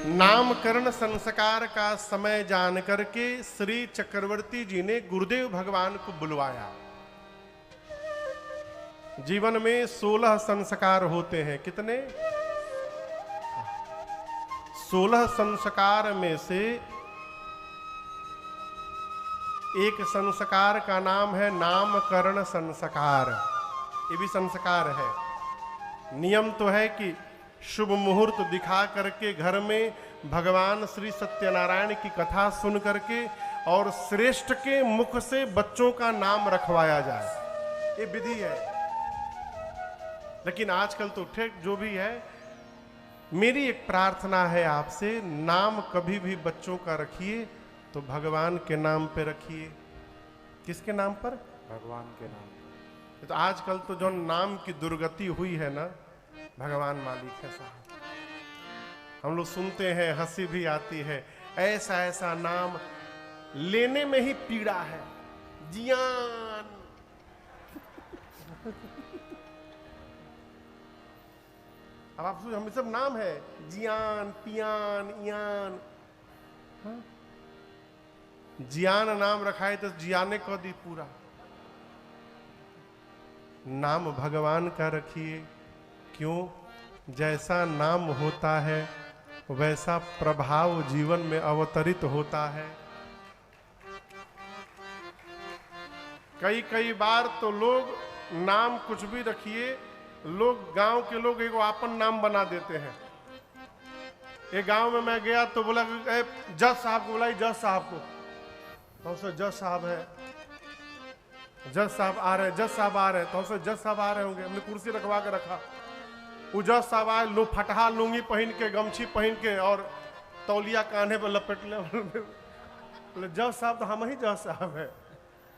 नामकरण संस्कार का समय जान करके श्री चक्रवर्ती जी ने गुरुदेव भगवान को बुलवाया। जीवन में 16 संस्कार होते हैं। कितने? 16 संस्कार में से एक संस्कार का नाम है नामकरण संस्कार। ये भी संस्कार है। नियम तो है कि शुभ मुहूर्त दिखा करके घर में भगवान श्री सत्यनारायण की कथा सुन करके और श्रेष्ठ के मुख से बच्चों का नाम रखवाया जाए, ये विधि है। लेकिन आजकल तो ठीक जो भी है, मेरी एक प्रार्थना है आपसे, नाम कभी भी बच्चों का रखिए तो भगवान के नाम पे रखिए। किसके नाम पर? भगवान के नाम। तो आजकल तो जो नाम की दुर्गति हुई है ना, भगवान मालिक है साहब। हम लोग सुनते हैं, हंसी भी आती है। ऐसा ऐसा नाम लेने में ही पीड़ा है। जियान अब आप सोच, हम सब नाम है, जियान, पियान, इयान। हाँ? जियान नाम रखा है तो जियाने को दी पूरा। नाम भगवान का रखिए। क्यों? जैसा नाम होता है वैसा प्रभाव जीवन में अवतरित होता है। कई कई बार तो लोग नाम कुछ भी रखिए, लोग गांव के लोग एक आपन नाम बना देते हैं। एक गांव में मैं गया तो बोला जज साहब को बुलाई, जज साहब को। तो उससे जज साहब है, जज साहब आ रहे, जज साहब आ रहे। तो उससे जज साहब आ रहे होंगे, हमने कुर्सी रखवा के रखा। वो जज साहब आए, फटहा लुंगी पहन के, गमछी पहन के और तौलिया कान्हे पर लपेट ले। बोले जज साहब तो हम ही जज साहब है।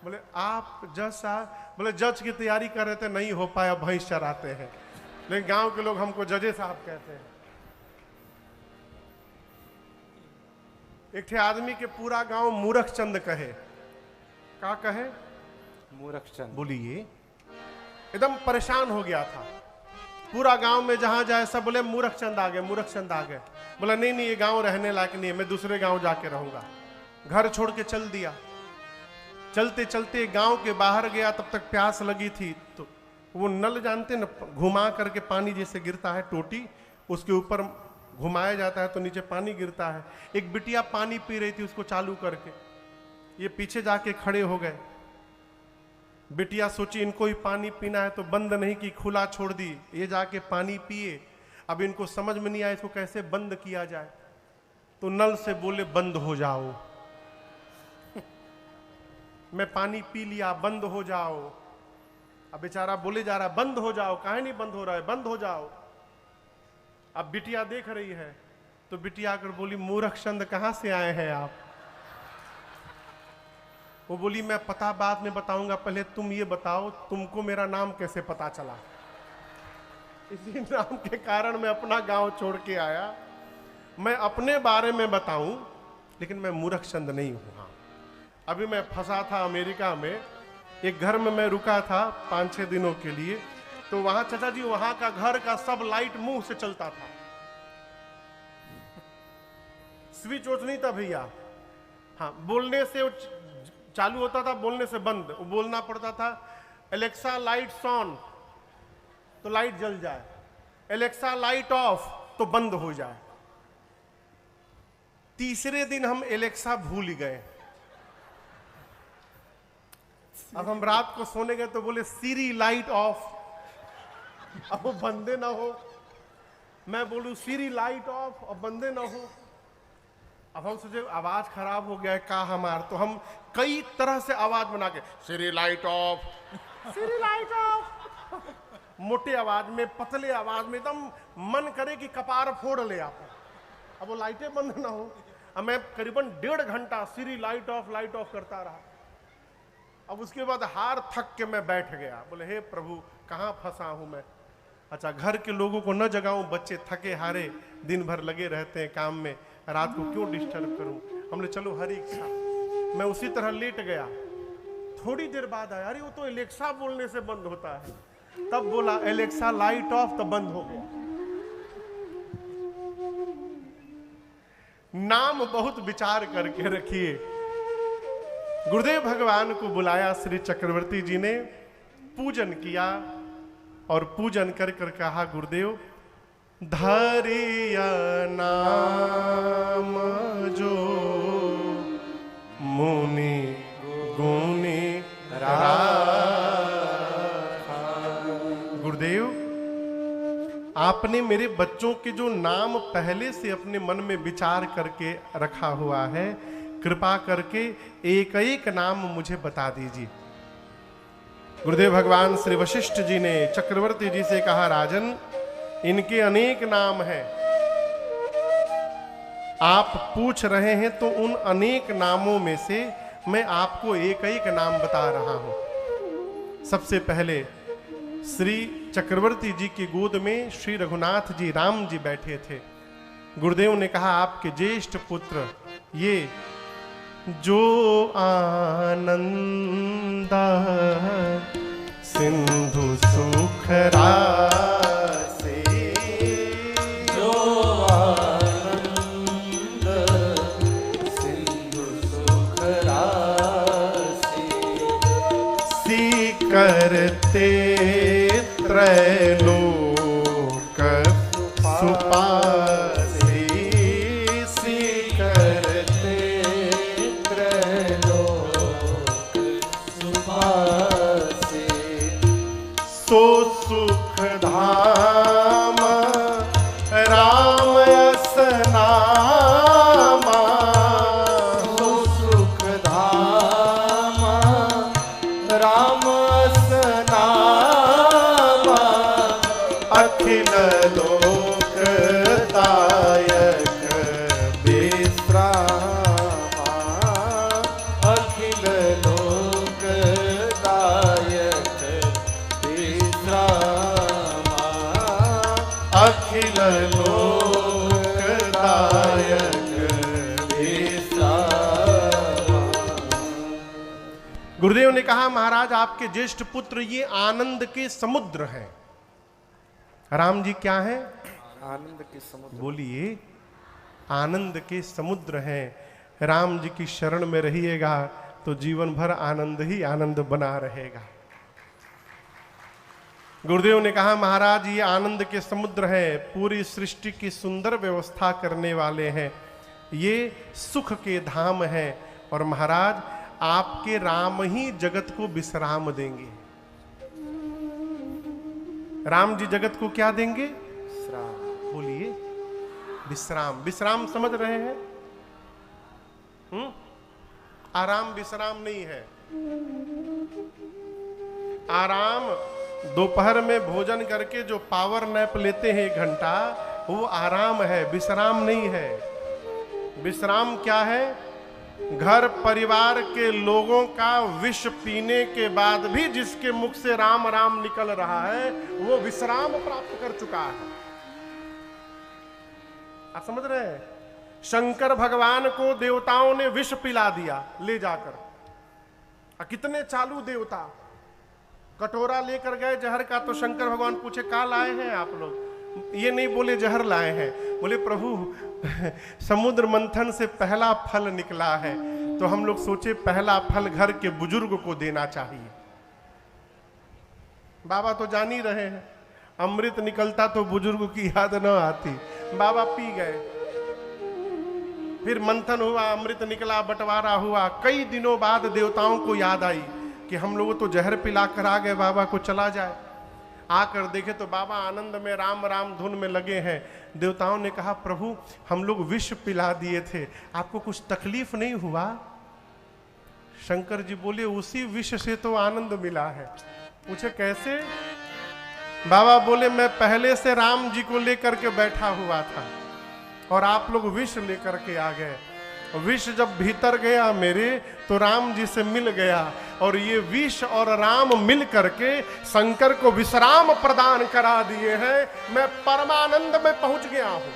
बोले आप जज साहब? बोले जज की तैयारी कर रहे थे, नहीं हो पाया, भैंस चराते हैं। लेकिन गांव के लोग हमको जजे साहब कहते हैं। एक थे आदमी के पूरा गांव मूर्ख चंद कहे। क्या कहे? मूर्ख चंद। बोलिए, एकदम परेशान हो गया था। पूरा गांव में जहां जाए सब बोले मूर्ख चंद आ गए, मूर्ख चंद आ गए। बोला नहीं नहीं, ये गांव रहने लायक नहीं है, मैं दूसरे गांव जाके रहूंगा। घर छोड़ के चल दिया। चलते चलते गांव के बाहर गया, तब तक प्यास लगी थी। तो वो नल जानते न, घुमा करके पानी जैसे गिरता है, टोटी उसके ऊपर घुमाया जाता है तो नीचे पानी गिरता है। एक बिटिया पानी पी रही थी, उसको चालू करके ये पीछे जाके खड़े हो गए। बिटिया सोची इनको ही पानी पीना है तो बंद नहीं की, खुला छोड़ दी। ये जाके पानी पिए। अब इनको समझ में नहीं आया इसको कैसे बंद किया जाए, तो नल से बोले बंद हो जाओ। मैं पानी पी लिया, बंद हो जाओ। अब बेचारा बोले जा रहा है बंद हो जाओ, काहे नहीं बंद हो रहा है, बंद हो जाओ। अब बिटिया देख रही है तो बिटिया आकर बोली मूर्ख चंद कहां से आए हैं आप? वो बोली मैं पता बाद में बताऊंगा, पहले तुम ये बताओ तुमको मेरा नाम कैसे पता चला? इसी नाम के कारण मैं अपना गांव छोड़ के आया। मैं अपने बारे में बताऊं, लेकिन मैं मूर्ख चंद नहीं हूं। हाँ, अभी मैं फंसा था अमेरिका में, एक घर में मैं रुका था 5-6 दिनों के लिए। तो वहां चाचा जी, वहां का घर का सब लाइट मुंह से चलता था, स्विच ऑफ नहीं था भैया। हाँ, बोलने से चालू होता था, बोलने से बंद। वो बोलना पड़ता था एलेक्सा लाइट्स ऑन तो लाइट जल जाए, एलेक्सा लाइट ऑफ तो बंद हो जाए। तीसरे दिन हम एलेक्सा भूल गए। अब हम रात को सोने गए तो बोले सीरी लाइट ऑफ। अब वो बंदे ना हो, मैं बोलूं सीरी लाइट ऑफ और बंदे ना हो। अब हम सोचे आवाज खराब हो गया है का हमार, तो हम कई तरह से आवाज बना के Siri light off, Siri light off, मोटे आवाज में, पतले आवाज में, एकदम मन करे कि कपार फोड़ ले आप। अब वो लाइटें बंद ना हो। अब मैं करीबन 1.5 घंटा सीरी लाइट ऑफ करता रहा। अब उसके बाद हार थक के मैं बैठ गया। बोले हे प्रभु कहाँ फंसा हूं मैं। अच्छा, घर के लोगों को न जगाऊं, बच्चे थके हारे दिन भर लगे रहते हैं काम में, रात को क्यों डिस्टर्ब करूं। हमने चलो हरी इच्छा। मैं उसी तरह लेट गया। थोड़ी देर बाद आया, अरे वो तो एलेक्सा बोलने से बंद होता है। तब बोला एलेक्सा लाइट ऑफ, तो बंद हो गया। नाम बहुत विचार करके रखिए। गुरुदेव भगवान को बुलाया श्री चक्रवर्ती जी ने, पूजन किया और पूजन कर कर कहा, गुरुदेव धरिया नाम जो मुनि गुणी गुरुदेव, आपने मेरे बच्चों के जो नाम पहले से अपने मन में विचार करके रखा हुआ है, कृपा करके एक एक नाम मुझे बता दीजिए। गुरुदेव भगवान श्री वशिष्ठ जी ने चक्रवर्ती जी से कहा, राजन इनके अनेक नाम हैं, आप पूछ रहे हैं तो उन अनेक नामों में से मैं आपको एक एक नाम बता रहा हूं। सबसे पहले श्री चक्रवर्ती जी की गोद में श्री रघुनाथ जी राम जी बैठे थे। गुरुदेव ने कहा, आपके ज्येष्ठ पुत्र ये जो आनंद सिंधु सुख राशि, जो आनंद सिंधु सुख राशि, सी करते त्रैलोक सुपासी, सी करते त्रैलोक सुपासी, सो सुख धाम राम यस नामा, सो सुख धाम राम यस नामा, अखिल लोक दायक विश्रामा, अखिल लोक दायक विश्रामा, अखिल लोक दायक विश्रामा। गुरुदेव ने कहा, महाराज आपके ज्येष्ठ पुत्र ये आनंद के समुद्र हैं। राम जी क्या हैं? आनंद के समुद्र। बोलिए, आनंद के समुद्र हैं। राम जी की शरण में रहिएगा तो जीवन भर आनंद ही आनंद बना रहेगा। गुरुदेव ने कहा, महाराज ये आनंद के समुद्र हैं, पूरी सृष्टि की सुंदर व्यवस्था करने वाले हैं, ये सुख के धाम हैं और महाराज आपके राम ही जगत को विश्राम देंगे। राम जी जगत को क्या देंगे? विश्राम। बोलिए, विश्राम। विश्राम समझ रहे हैं? आराम विश्राम नहीं है। आराम दोपहर में भोजन करके जो पावर नैप लेते हैं 1 घंटा, वो आराम है, विश्राम नहीं है। विश्राम क्या है? घर परिवार के लोगों का विष पीने के बाद भी जिसके मुख से राम राम निकल रहा है, वो विश्राम प्राप्त कर चुका है। आप समझ रहे हैं? शंकर भगवान को देवताओं ने विष पिला दिया ले जाकर। कितने चालू देवता कटोरा लेकर गए जहर का, तो शंकर भगवान पूछे, का लाए हैं आप लोग? ये नहीं बोले जहर लाए हैं, बोले प्रभु समुद्र मंथन से पहला फल निकला है, तो हम लोग सोचे पहला फल घर के बुजुर्ग को देना चाहिए। बाबा तो जान ही रहे हैं, अमृत निकलता तो बुजुर्ग की याद न आती। बाबा पी गए, फिर मंथन हुआ, अमृत निकला, बंटवारा हुआ। कई दिनों बाद देवताओं को याद आई कि हम लोग तो जहर पिला कर आ गए, बाबा को चला जाए। आकर देखे तो बाबा आनंद में राम राम धुन में लगे हैं। देवताओं ने कहा, प्रभु हम लोग विष पिला दिए थे, आपको कुछ तकलीफ नहीं हुआ? शंकर जी बोले, उसी विष से तो आनंद मिला है। पूछे कैसे? बाबा बोले, मैं पहले से राम जी को लेकर के बैठा हुआ था और आप लोग विष लेकर के आ गए। विष जब भीतर गया मेरे, तो राम जी से मिल गया, और ये विष और राम मिल करके शंकर को विश्राम प्रदान करा दिए हैं। मैं परमानंद में पहुंच गया हूं।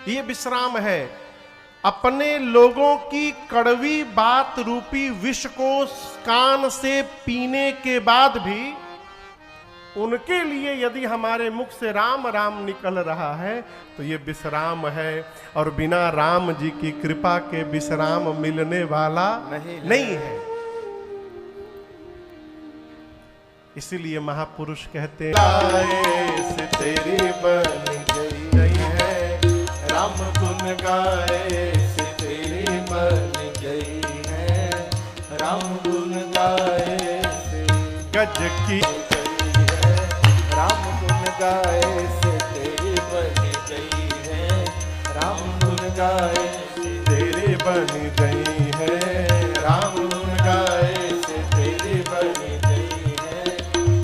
ये विश्राम है। अपने लोगों की कड़वी बात रूपी विष को कान से पीने के बाद भी उनके लिए यदि हमारे मुख से राम राम निकल रहा है तो ये विश्राम है, और बिना राम जी की कृपा के विश्राम मिलने वाला नहीं है। इसीलिए महापुरुष कहते हैं से तेरी बन गई है, राम गुण गाए से तेरी बन गई है, राम गुण गाए से गज की राम गुण गाए से तेरी बन गई है, राम गुण गाए से तेरी बन गई है, राम गुण गाए से तेरी बन गई है,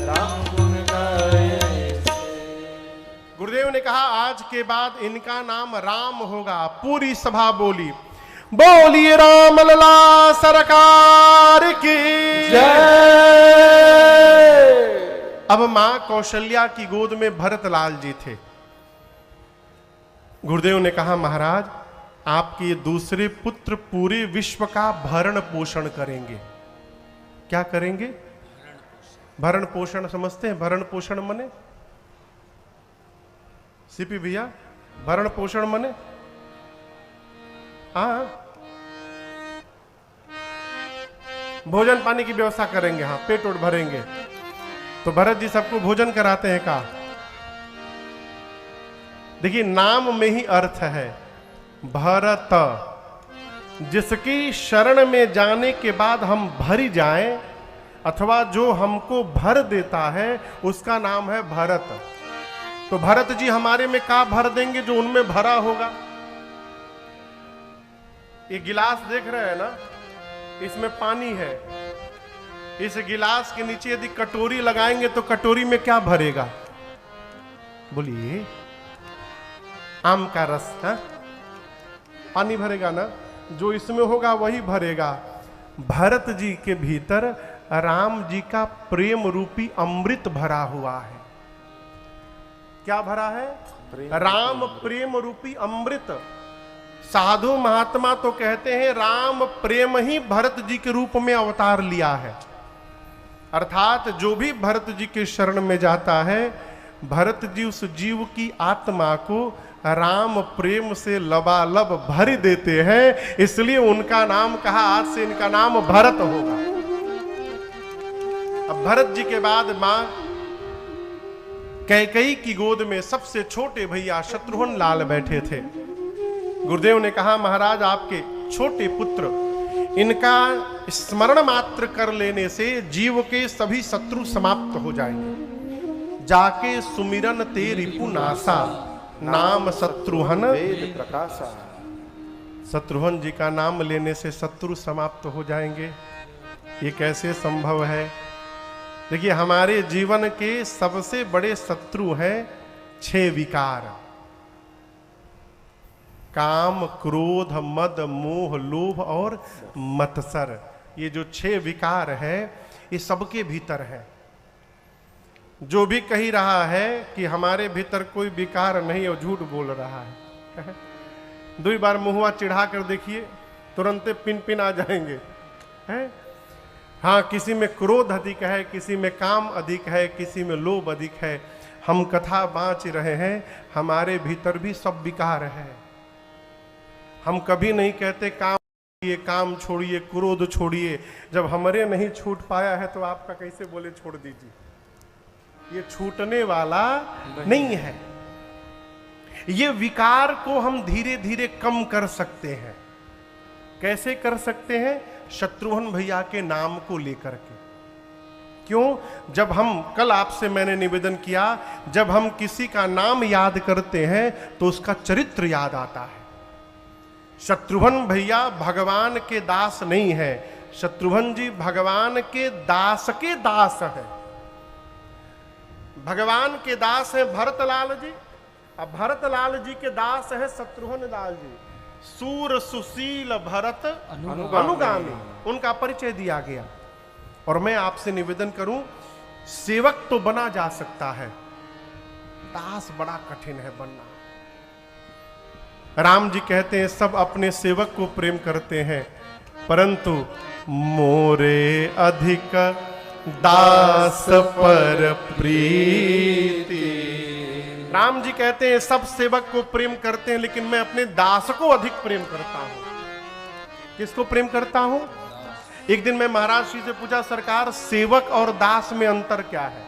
राम गुण गाए से। गुरुदेव ने कहा आज के बाद इनका नाम राम होगा। पूरी सभा बोली, बोलिए राम लला सरकार की जय। अब मां कौशल्या की गोद में भरतलाल जी थे। गुरुदेव ने कहा महाराज आपके ये दूसरे पुत्र पूरे विश्व का भरण पोषण करेंगे। क्या करेंगे? भरण पोषण समझते हैं? भरण पोषण मने सीपी भैया, भरण पोषण मने हाँ भोजन पानी की व्यवस्था करेंगे, हाँ पेट उठ भरेंगे। तो भरत जी सबको भोजन कराते हैं का? देखिए नाम में ही अर्थ है भरत, जिसकी शरण में जाने के बाद हम भरी जाएं, अथवा जो हमको भर देता है उसका नाम है भरत। तो भरत जी हमारे में का भर देंगे? जो उनमें भरा होगा। ये गिलास देख रहे हैं ना, इसमें पानी है। इस गिलास के नीचे यदि कटोरी लगाएंगे तो कटोरी में क्या भरेगा? बोलिए आम का रस, हा? पानी भरेगा ना। जो इसमें होगा वही भरेगा। भरत जी के भीतर राम जी का प्रेम रूपी अमृत भरा हुआ है। क्या भरा है? राम प्रेम रूपी अमृत। साधु महात्मा तो कहते हैं राम प्रेम ही भरत जी के रूप में अवतार लिया है। अर्थात जो भी भरत जी के शरण में जाता है, भरत जी उस जीव की आत्मा को राम प्रेम से लबालब भर देते हैं। इसलिए उनका नाम कहा आज से इनका नाम भरत होगा। अब भरत जी के बाद मां कैकेयी की गोद में सबसे छोटे भैया शत्रुघ्न लाल बैठे थे। गुरुदेव ने कहा महाराज आपके छोटे पुत्र, इनका स्मरण मात्र कर लेने से जीव के सभी शत्रु समाप्त हो जाएंगे। जाके सुमिरन ते रिपुनासा, नाम शत्रुघ्न वेद प्रकाशा। शत्रुघ्न जी का नाम लेने से शत्रु समाप्त हो जाएंगे। ये कैसे संभव है? देखिए हमारे जीवन के सबसे बड़े शत्रु हैं 6 विकार। काम, क्रोध, मद, मोह, लोभ और मत्सर। ये जो 6 विकार है ये सबके भीतर है। जो भी कही रहा है कि हमारे भीतर कोई विकार नहीं है, वो झूठ बोल रहा है। 2 बार मुहुआ चिढ़ा कर देखिए, तुरंत पिन पिन आ जाएंगे हैं? हाँ, किसी में क्रोध अधिक है, किसी में काम अधिक है, किसी में लोभ अधिक है। हम कथा बाँच रहे हैं, हमारे भीतर भी सब विकार है। हम कभी नहीं कहते काम छोड़िए, काम छोड़िए, क्रोध छोड़िए। जब हमारे नहीं छूट पाया है तो आपका कैसे बोले छोड़ दीजिए? ये छूटने वाला नहीं है। ये विकार को हम धीरे धीरे कम कर सकते हैं। कैसे कर सकते हैं? शत्रुघ्न भैया के नाम को लेकर के। क्यों? जब हम, कल आपसे मैंने निवेदन किया, जब हम किसी का नाम याद करते हैं तो उसका चरित्र याद आता है। शत्रुघ्न भैया भगवान के दास नहीं है, शत्रुघ्न जी भगवान के दास है। भगवान के दास है भरतलाल जी, अब भरतलाल जी के दास है शत्रुघ्न लाल जी। सूर सुशील भरत अनुगामी, उनका परिचय दिया गया। और मैं आपसे निवेदन करूं, सेवक तो बना जा सकता है, दास बड़ा कठिन है बनना। राम जी कहते हैं सब अपने सेवक को प्रेम करते हैं, परंतु मोरे अधिक दास पर प्रीति। राम जी कहते हैं सब सेवक को प्रेम करते हैं, लेकिन मैं अपने दास को अधिक प्रेम करता हूं। किसको प्रेम करता हूं? एक दिन मैं महाराज श्री से पूछा, सरकार सेवक और दास में अंतर क्या है?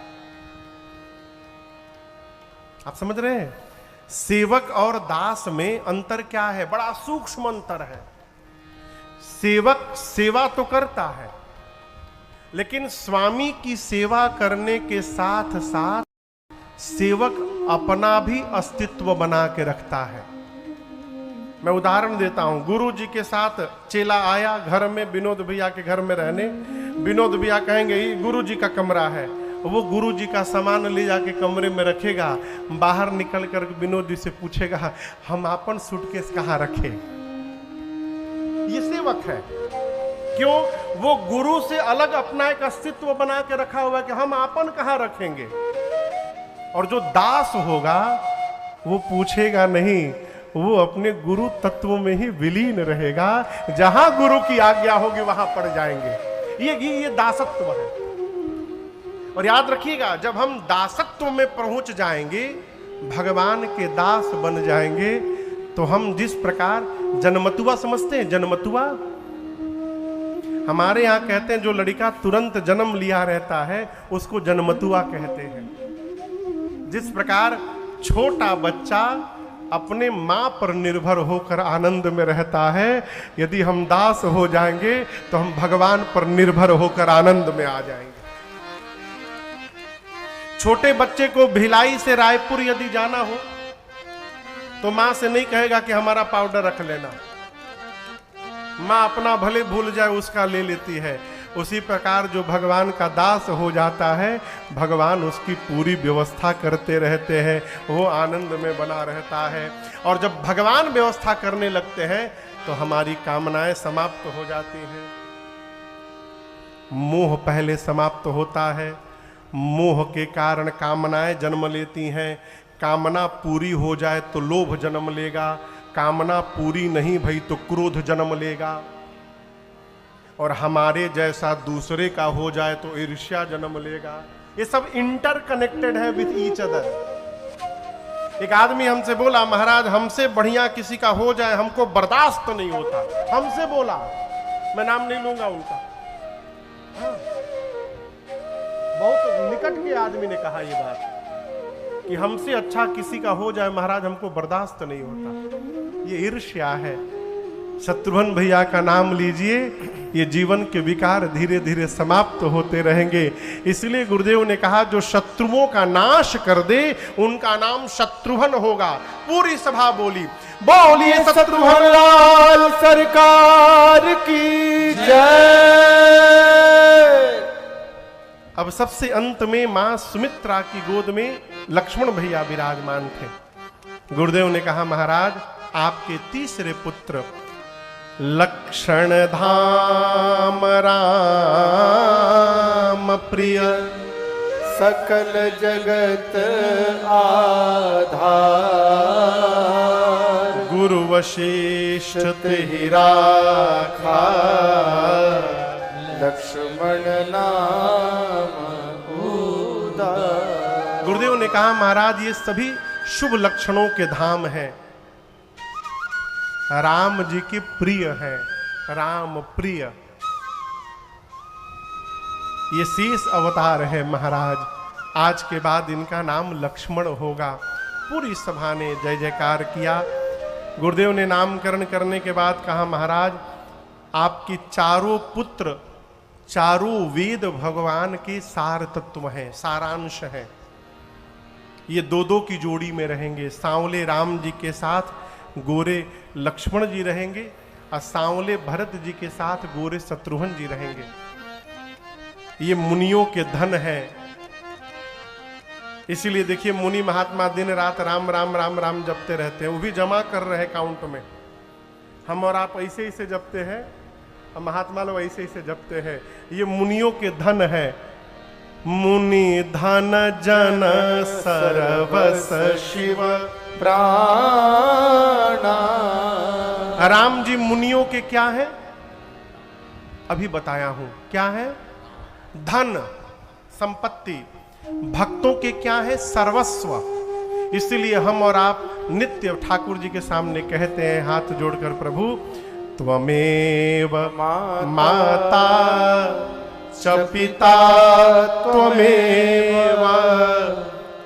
आप समझ रहे हैं? सेवक और दास में अंतर क्या है? बड़ा सूक्ष्म अंतर है। सेवक सेवा तो करता है, लेकिन स्वामी की सेवा करने के साथ साथ सेवक अपना भी अस्तित्व बना के रखता है। मैं उदाहरण देता हूं। गुरु जी के साथ चेला आया घर में, विनोद भैया के घर में रहने। विनोद भैया कहेंगे ये गुरु जी का कमरा है, वो गुरु जी का सामान ले जाके कमरे में रखेगा। बाहर निकल कर विनोद जी से पूछेगा, हम अपन सूटकेस कहाँ रखे? ये सेवक है। क्यों? वो गुरु से अलग अपना एक अस्तित्व बना के रखा हुआ है कि हम अपन कहाँ रखेंगे। और जो दास होगा वो पूछेगा नहीं, वो अपने गुरु तत्व में ही विलीन रहेगा। जहां गुरु की आज्ञा होगी वहां पड़ जाएंगे। ये दासत्व है। और याद रखिएगा, जब हम दासत्व में पहुंच जाएंगे, भगवान के दास बन जाएंगे, तो हम जिस प्रकार जन्मतुआ समझते हैं, जन्मतुआ हमारे यहां कहते हैं, जो लड़का तुरंत जन्म लिया रहता है उसको जन्मतुआ कहते हैं। जिस प्रकार छोटा बच्चा अपने मां पर निर्भर होकर आनंद में रहता है, यदि हम दास हो जाएंगे तो हम भगवान पर निर्भर होकर आनंद में आ जाएंगे। छोटे बच्चे को भिलाई से रायपुर यदि जाना हो तो मां से नहीं कहेगा कि हमारा पाउडर रख लेना। मां अपना भले भूल जाए उसका ले लेती है। उसी प्रकार जो भगवान का दास हो जाता है, भगवान उसकी पूरी व्यवस्था करते रहते हैं, वो आनंद में बना रहता है। और जब भगवान व्यवस्था करने लगते हैं तो हमारी कामनाएं समाप्त हो जाती हैं। मोह पहले समाप्त होता है। मोह के कारण कामनाएं जन्म लेती हैं। कामना पूरी हो जाए तो लोभ जन्म लेगा, कामना पूरी नहीं भई तो क्रोध जन्म लेगा, और हमारे जैसा दूसरे का हो जाए तो ईर्ष्या जन्म लेगा। ये सब इंटरकनेक्टेड है विथ ईच अदर। एक आदमी हमसे बोला, महाराज हमसे बढ़िया किसी का हो जाए हमको बर्दाश्त नहीं होता। हमसे बोला, मैं नाम नहीं लूंगा उनका। हाँ। बहुत निकट के आदमी ने कहा ये बात कि हमसे अच्छा किसी का हो जाए महाराज हमको बर्दाश्त नहीं होता। ये ईर्ष्या है। शत्रुघ्न भैया का नाम लीजिए, ये जीवन के विकार धीरे धीरे समाप्त होते रहेंगे। इसलिए गुरुदेव ने कहा, जो शत्रुओं का नाश कर दे उनका नाम शत्रुघ्न होगा। पूरी सभा बोली, बोलिए शत्रुघ्न लाल सरकार की जय। अब सबसे अंत में मां सुमित्रा की गोद में लक्ष्मण भैया विराजमान थे। गुरुदेव ने कहा, महाराज आपके तीसरे पुत्र लक्षण धाम राम प्रिय सकल जगत आधार, गुरु वशिष्ठ ही राखा लक्ष्मण नाम उदार। गुरुदेव ने कहा, महाराज ये सभी शुभ लक्षणों के धाम हैं। राम जी के प्रिय है, राम प्रिय। ये शेष अवतार है महाराज। आज के बाद इनका नाम लक्ष्मण होगा। पूरी सभा ने जय जयकार किया। गुरुदेव ने नामकरण करने के बाद कहा, महाराज आपकी चारों पुत्र चारों वेद भगवान के सार तत्व हैं, सारांश हैं। ये दो दो की जोड़ी में रहेंगे। सांवले राम जी के साथ गोरे लक्ष्मण जी रहेंगे और सांवले भरत जी के साथ गोरे शत्रुघ्न जी रहेंगे। ये मुनियों के धन है। इसीलिए देखिए मुनि महात्मा दिन रात राम राम राम राम जपते रहते हैं। वो भी जमा कर रहे हैं काउंट में। हम और आप ऐसे ही से जपते हैं, और महात्मा लोग ऐसे ही से जपते हैं। ये मुनियों के धन है। मुनि धन जन सर्वस शिव प्राणा। राम जी मुनियों के क्या है? अभी बताया हूं क्या है। धन, संपत्ति, भक्तों के क्या है? सर्वस्व। इसलिए हम और आप नित्य ठाकुर जी के सामने कहते हैं हाथ जोड़कर, प्रभु त्वमेव माता च पिता त्वमेव,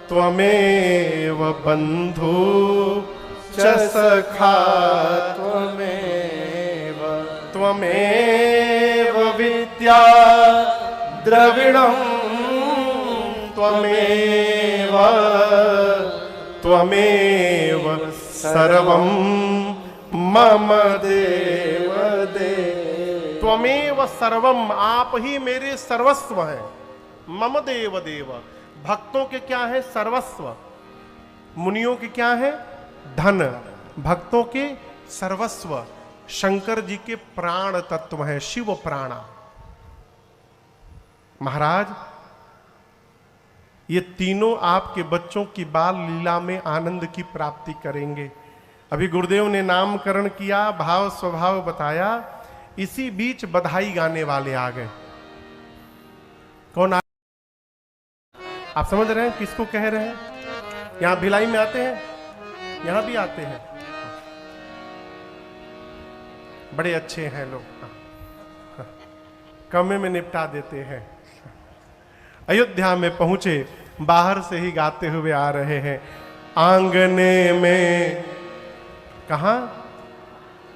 त्वमेव बंधु च सखा, त्वमेव विद्या द्रविणं, त्वमेव त्वमेव सर्वं मम देव देव। त्वमेव सर्वम, आप ही मेरे सर्वस्व हैं। मम देव देव, भक्तों के क्या है? सर्वस्व। मुनियों के क्या है? धन। भक्तों के सर्वस्व। शंकर जी के प्राण तत्व है, शिव प्राणा। महाराज, ये तीनों आपके बच्चों की बाल लीला में आनंद की प्राप्ति करेंगे। अभी गुरुदेव ने नामकरण किया, भाव स्वभाव बताया, इसी बीच बधाई गाने वाले आ गए। कौन आ? आप समझ रहे हैं किसको कह रहे हैं? यहां भिलाई में आते हैं, यहां भी आते हैं, बड़े अच्छे हैं लोग, कमे में निपटा देते हैं। अयोध्या में पहुंचे, बाहर से ही गाते हुए आ रहे हैं। आंगने में, कहां?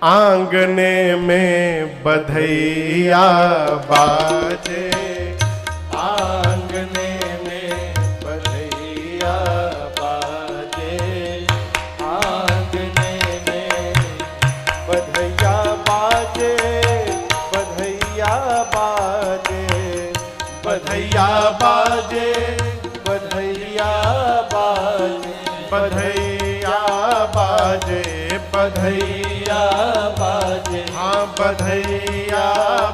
आंगने में बधैया बाजे, आंगने में बधैया बाजे, आंगने में बधैया बाजे, बधैया बाजे, बधैया बाजे, बधैया बाजे, बधैया बाजे, बधैया बाजे, हाँ बधैया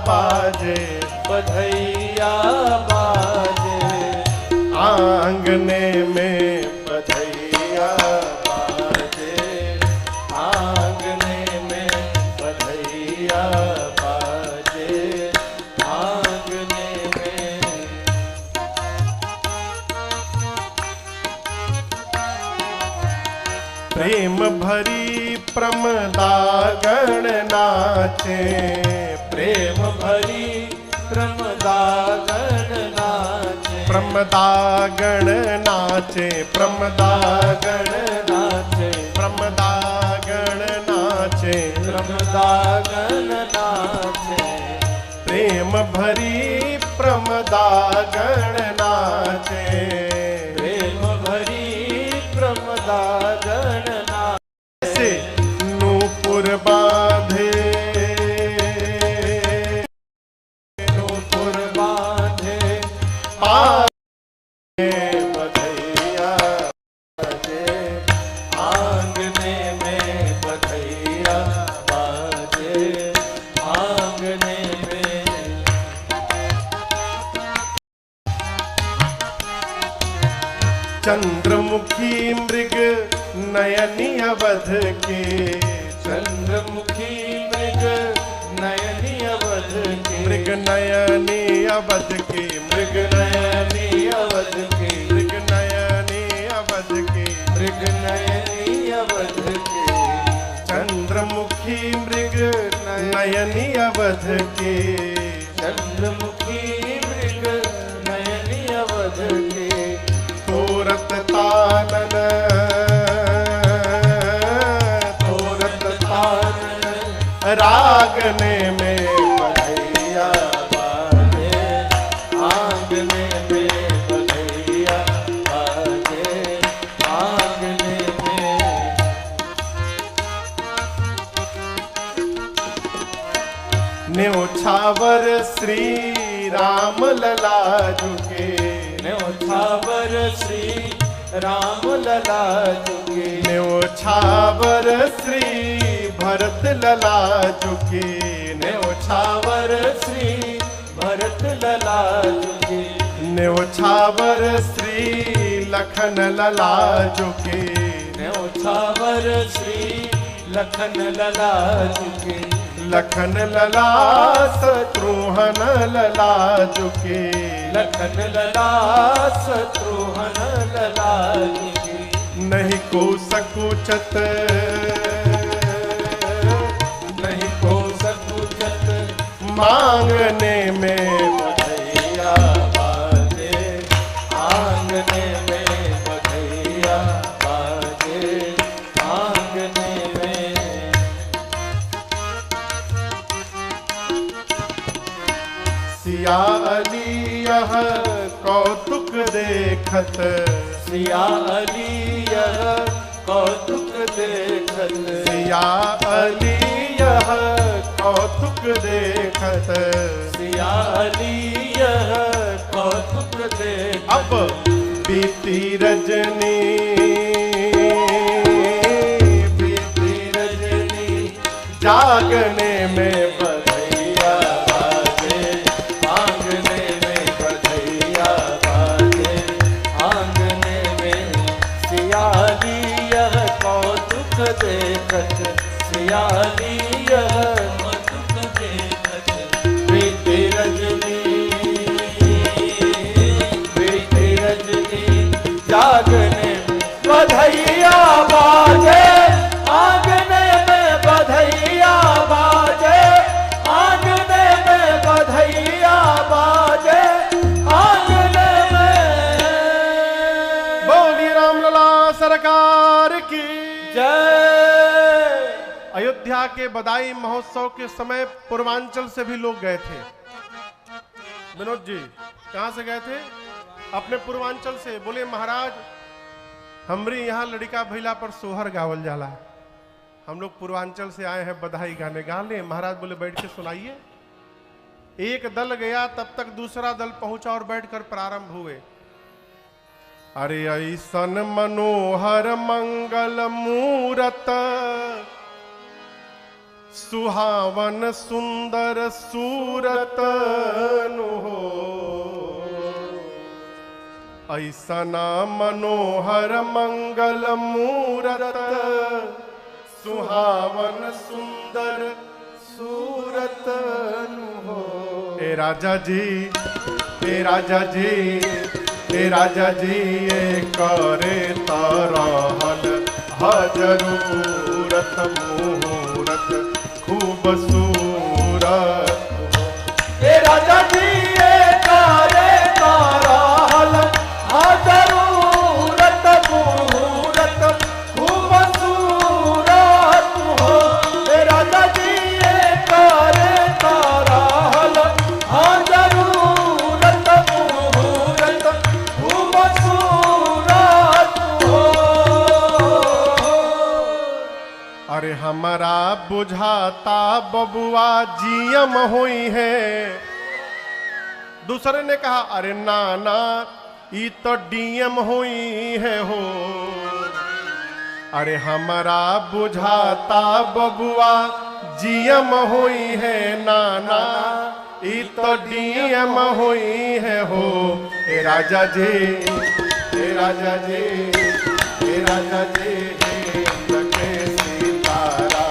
बाजे, बधैया बाजे, आंगने में बधैया बाजे, आंगने में बधैया बाजे, आंगने में। प्रेम भरी प्रमदागण नाचे, प्रेम भरी प्रमदागण नाचे, प्रमदागण नाचे, प्रमदागण नाचे, प्रमदागण नाचे, प्रमदागण नाचे, प्रेम भरी प्रमदागण नाचे, प्रेम भरी प्रमदागण नाचे, से नूपुर बांधे, नूपुर बांधे, पाए बधैया बाजे, आंगने में बधैया बाजे, आंगने में। चंद्रमुखी मृग नयनी अवध के, चंद्रमुखी मृग नयनी अवध के, मृग नयनी अवध के, मृग नयनी अवध के, मृग नयनी अवध के, मृग नयनी अवध के, चंद्रमुखी मृग नयनी अवध के, चंद्रमुखी मृग नयनी अवध के, तोरत तानन, तोरत तानन रागने में बधैया बाजे, आंगने में बधैया बाजे, आंगने में। न्योछावर श्री राम लला झुके, न्योछावर श्री राम लला झुके, न्योछावर श्री भरत लला झुके, न्योछावर श्री भरत लला झुके, न्योछावर श्री लखन लला झुके, न्योछावर श्री लखन लला झुके, लखन लला शत्रुघ्न लला जुके, लखन लला शत्रुघ्न लला जुके। नहीं को सकुचत, नहीं को सकुचत, मांगने में बधैया बाजे, आंगने में बधैया बाजे, आंगने में। सिया अली यह कौतुक देखत, सिया अली यह कौतुक देखत, सिया अली यह कौतुक देखत। सिया अली यह कौतुक देखत। अब बीती रजनी, बीती रजनी, जागने में बधैया बाजे, आंगने में बधैया बाजे, आंगने में। सियाली यह कौतुक देखत, सियाली यह कौतुक देखत। बीती रजनी, बीती रजनी, जागने में बधैया बाजे, आंगने में बधैया बाजे, आंगने में बधैया बाजे, आंगने में। बोली रामलला सरकार की जय। अयोध्या के बधाई महोत्सव के समय पूर्वांचल से भी लोग गए थे। विनोद जी कहां से गए थे? अपने पूर्वांचल से। बोले महाराज हमरी यहाँ लड़का भैला पर सोहर गावल जाला, हम लोग पूर्वांचल से आए हैं, बधाई गाने गा ले। महाराज बोले बैठ के सुनाइए। एक दल गया, तब तक दूसरा दल पहुंचा और बैठकर प्रारंभ हुए। अरे ऐसन मनोहर मंगल मूरत, सुहावन सुंदर सूरत नु हो। ऐसना मनोहर मंगल मूरत, सुहावन सुंदर सूरत नु हो। ए राजा जी, ए राजा जी, ए राजा जी, ये करे तरहल हजरूरत मुहूरत खूबसूरत। ए राजा जी ये करे तरहल हजरूरत मुहूरत खूबसूरत हो। ए राजा जी ये करे तरहल हजरूरत मुहूरत खूबसूरत हो। अरे हमारा बुझाता बबुआ जियम हुई है। दूसरे ने कहा अरे नाना ये तो डीएम हुई है हो। अरे हमारा बुझाता बबुआ जियम हुई है नाना, ये तो डीएम हुई है हो। ए राजा जी, ए राजा जी, ए राजा जी, लगे सितारा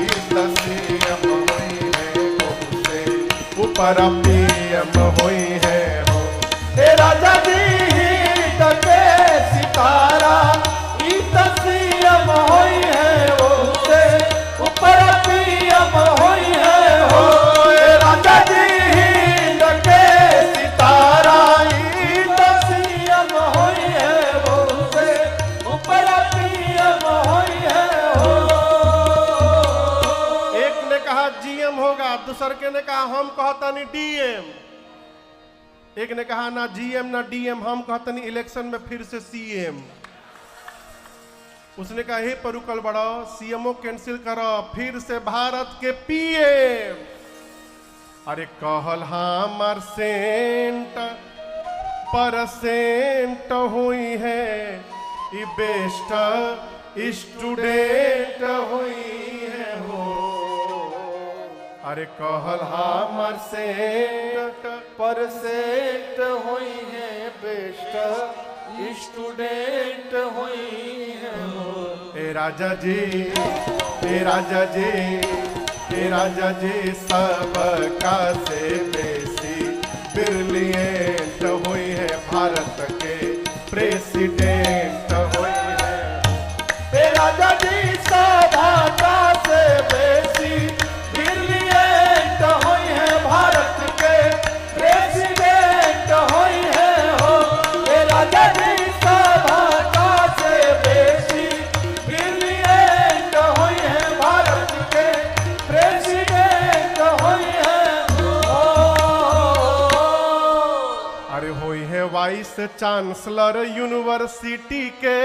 इस सीएम हुई है हो से ऊपर पीएम हुई है हो। ए राजा जी लगे सितारा इस सीएम हुई है हो से ऊपर पीएम हुई है हो। ए राजा जी लगे सितारा इस सीएम हुई है हो से ऊपर पीएम हुई है हो। एक ने कहा जीएम होगा, दूसर के ने कहा हम कहता नहीं डीएम। एक ने कहा ना जीएम ना डीएम, हम कहते नहीं इलेक्शन में फिर से सीएम। उसने कहा हे परुकल बड़ो, सीएमओ कैंसिल करो, फिर से भारत के पीएम। अरे कहल हमर सेंट परसेंट हुई है, ई बेस्ट स्टूडेंट हुई है हो। अरे कहल हमर सेंट परसेंट हुई है, बेस्ट स्टूडेंट हुई है हो। ए राजा जी, ए राजा जी, हे राजा जी सबका से बेसी ब्रिलियंट हुई है भारत के प्रेसिडेंट हुई है। हे राजा जी सबका से बेसी ब्रिलियंट हुई है भारत के प्रेसिडेंट हुई है हो। हे राजा जी सबका से बेसी ब्रिलियंट हुई है भारत के प्रेसिडेंट हुई है हो। अरे हुई है वाइस चांसलर यूनिवर्सिटी के,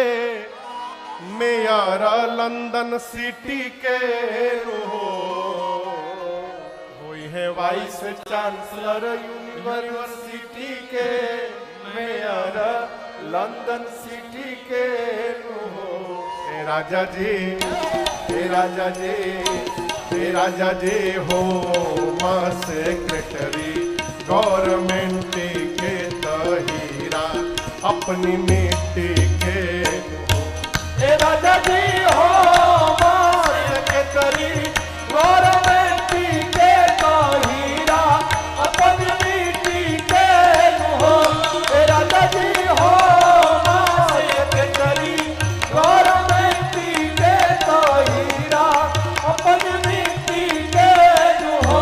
मेयर लंदन सिटी के हुई है वाइस चांसलर यूनिवर्सिटी के, मेयर लंदन सिटी के हे राजा जी, हे राजा जी, हे राजा जी हो मां सेक्रेटरी गवर्नमेंट के तहीरा अपनी मिट्टी के। हे राजा जी हो मां सेक्रेटरी गवर्नमेंट के तहीरा अपनी मिट्टी के हो। हे राजा जी हो मां सेक्रेटरी गवर्नमेंट के तहीरा अपनी मिट्टी के हो।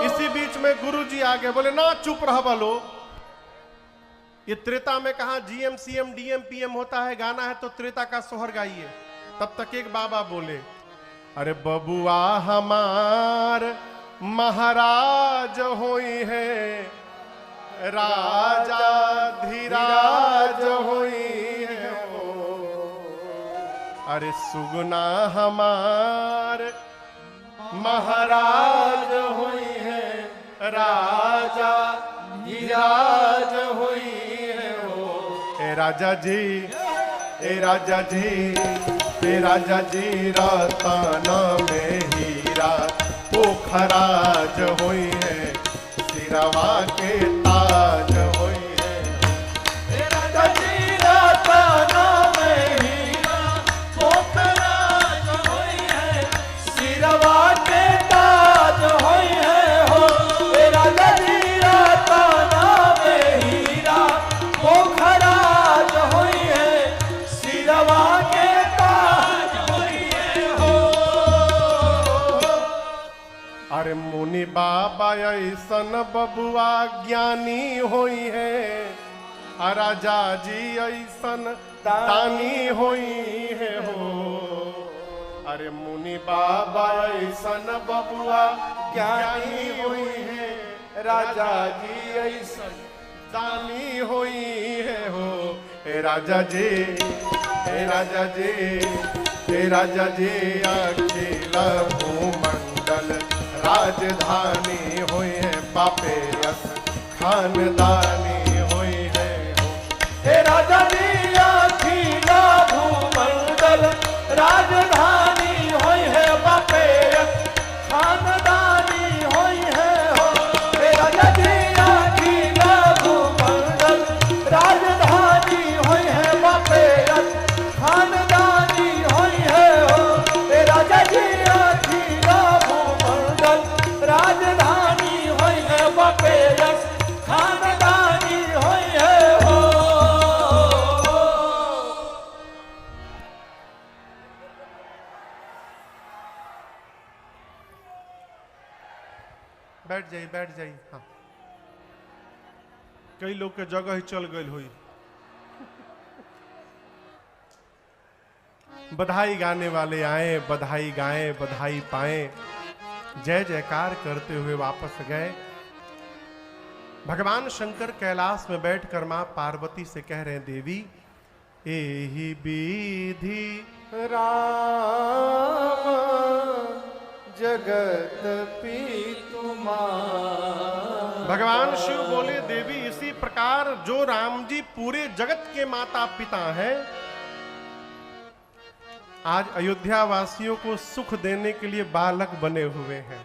इसी बीच में गुरुजी आगे बोले ना चुप रह बोलो, ये त्रेता में कहा जीएम सीएम डीएम पीएम होता है, गाना है तो त्रेता का सोहर गाइए। तब तक एक बाबा बोले अरे बबुआ हमार महाराज होई है, राजा धीराज होई है हो। अरे सुगना हमार महाराज होई है, राजा धीराज होई हे राजा जी, हे राजा जी, हे राजा जी रतना में हीरा पोखराज होई है, सिरवा के ताज होई है। हे राजा जी रतना में हीरा पोखराज होई है, सिरवा के ताज होई है हो। हे राजा जी रतना में हीरा पोखराज होई है, सिरवा के ताज होई है हो। अरे मुनि बाबा ऐसन बबुआ ज्ञानी होई है, राजा जी ऐसन दानी होई है हो। अरे मुनि बाबा ऐसन बबुआ ज्ञानी होई है, राजा जी ऐसन दानी होई है हो। हे राजा जी, हे राजा जी, हे राजा जी अखिल भूमंडल राजधानी होई है, बापे यस खानदानी होई है हो। हे राजा जी अखिल भूमंडल राजधानी होई है, बापे यस खानदानी होई है हो। हे राजा जी अखिल भूमंडल राजधानी होई है, बापे यस खानदानी होई है हो। हे राजा जी अखिल भूमंडल राजधानी होई है, बापे यस खानदानी होई है हो। बैठ जाइए, बैठ जाइए। हाँ, कई लोग के जगह ही चल गई हुई। बधाई गाने वाले आए, बधाई गाएं, बधाई पाएं, जय जयकार करते हुए वापस गए। भगवान शंकर कैलाश में बैठकर मां पार्वती से कह रहे हैं, देवी एहि विधि राम जगत पीतु मां। भगवान शिव बोले, देवी इसी प्रकार जो राम जी पूरे जगत के माता पिता हैं, आज अयोध्या वासियों को सुख देने के लिए बालक बने हुए हैं।